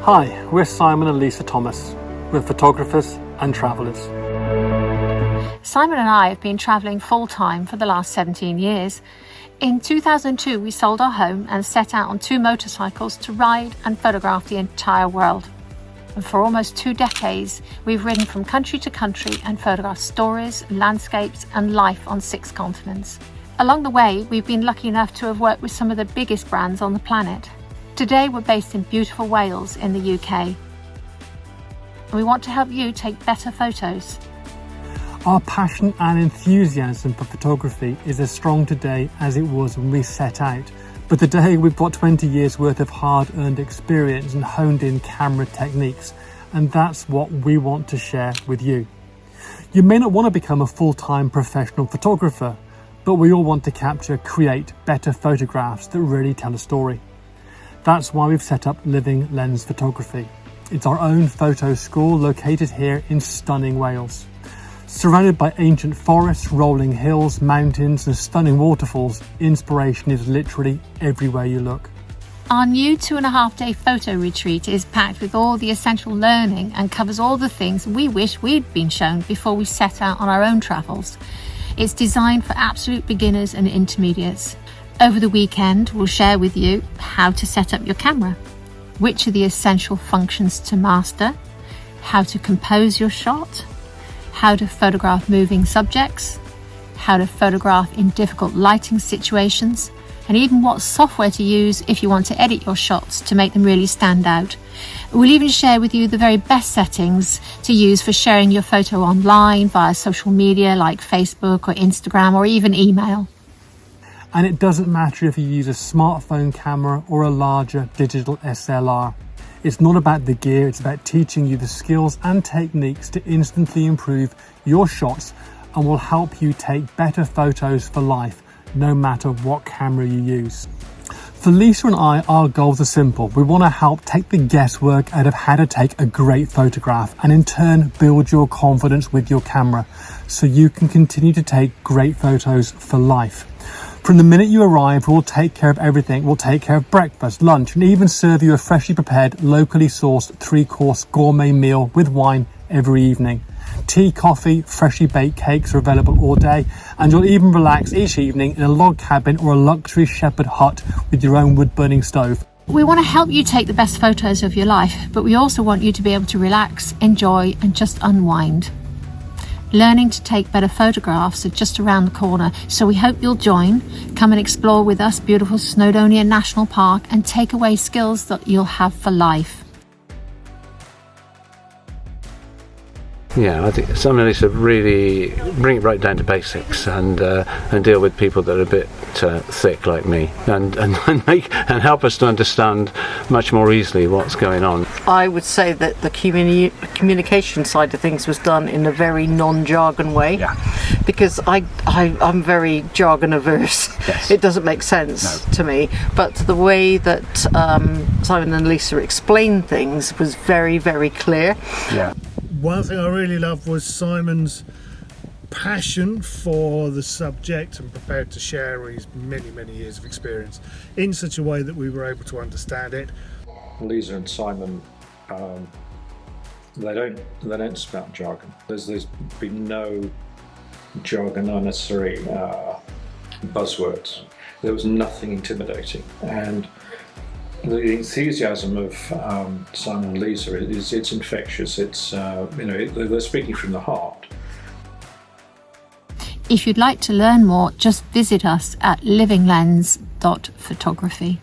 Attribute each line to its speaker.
Speaker 1: Hi, we're Simon and Lisa Thomas. We're photographers and travellers.
Speaker 2: Simon and I have been travelling full-time for the last 17 years. In 2002, we sold our home and set out on 2 motorcycles to ride and photograph the entire world. And for almost 2 decades, we've ridden from country to country and photographed stories, landscapes and life on 6 continents. Along the way, we've been lucky enough to have worked with some of the biggest brands on the planet. Today, we're based in beautiful Wales in the UK. And we want to help you take better photos.
Speaker 1: Our passion and enthusiasm for photography is as strong today as it was when we set out. But today we've got 20 years worth of hard-earned experience and honed-in camera techniques, and that's what we want to share with you. You may not want to become a full-time professional photographer, but we all want to capture, create better photographs that really tell a story. That's why we've set up Living Lens Photography. It's our own photo school located here in stunning Wales. Surrounded by ancient forests, rolling hills, mountains and stunning waterfalls, inspiration is literally everywhere you look.
Speaker 2: Our new 2.5-day photo retreat is packed with all the essential learning and covers all the things we wish we'd been shown before we set out on our own travels. It's designed for absolute beginners and intermediates. Over the weekend, we'll share with you how to set up your camera, which are the essential functions to master, how to compose your shot, how to photograph moving subjects, how to photograph in difficult lighting situations, and even what software to use if you want to edit your shots to make them really stand out. We'll even share with you the very best settings to use for sharing your photo online via social media like Facebook or Instagram or even email.
Speaker 1: And it doesn't matter if you use a smartphone camera or a larger digital SLR. It's not about the gear, it's about teaching you the skills and techniques to instantly improve your shots and will help you take better photos for life, no matter what camera you use. For Lisa and I, our goals are simple. We want to help take the guesswork out of how to take a great photograph and in turn build your confidence with your camera so you can continue to take great photos for life. From the minute you arrive, we'll take care of everything. We'll take care of breakfast, lunch, and even serve you a freshly prepared, locally sourced 3-course gourmet meal with wine every evening. Tea, coffee, freshly baked cakes are available all day, and you'll even relax each evening in a log cabin or a luxury shepherd hut with your own wood-burning stove.
Speaker 2: We want to help you take the best photos of your life, but we also want you to be able to relax, enjoy, and just unwind. Learning to take better photographs are just around the corner, so we hope you'll join. Come and explore with us beautiful Snowdonia National Park and take away skills that you'll have for life.
Speaker 3: Yeah, I think some of these really bring it right down to basics and deal with people that are a bit thick like me and help us to understand much more easily what's going on.
Speaker 4: I would say that the communication side of things was done in a very non-jargon way.
Speaker 5: Yeah.
Speaker 4: Because I'm very jargon averse.
Speaker 5: Yes.
Speaker 4: It doesn't make sense to me. But the way that Simon and Lisa explained things was very, very clear.
Speaker 5: Yeah.
Speaker 6: One thing I really loved was Simon's passion for the subject and prepared to share his many years of experience in such a way that we were able to understand it.
Speaker 7: Lisa and Simon, they don't spout jargon. There's been no jargon, unnecessary buzzwords. There was nothing intimidating, and the enthusiasm of Simon and Lisa it's infectious. It's they're speaking from the heart.
Speaker 2: If you'd like to learn more, just visit us at livinglens.photography.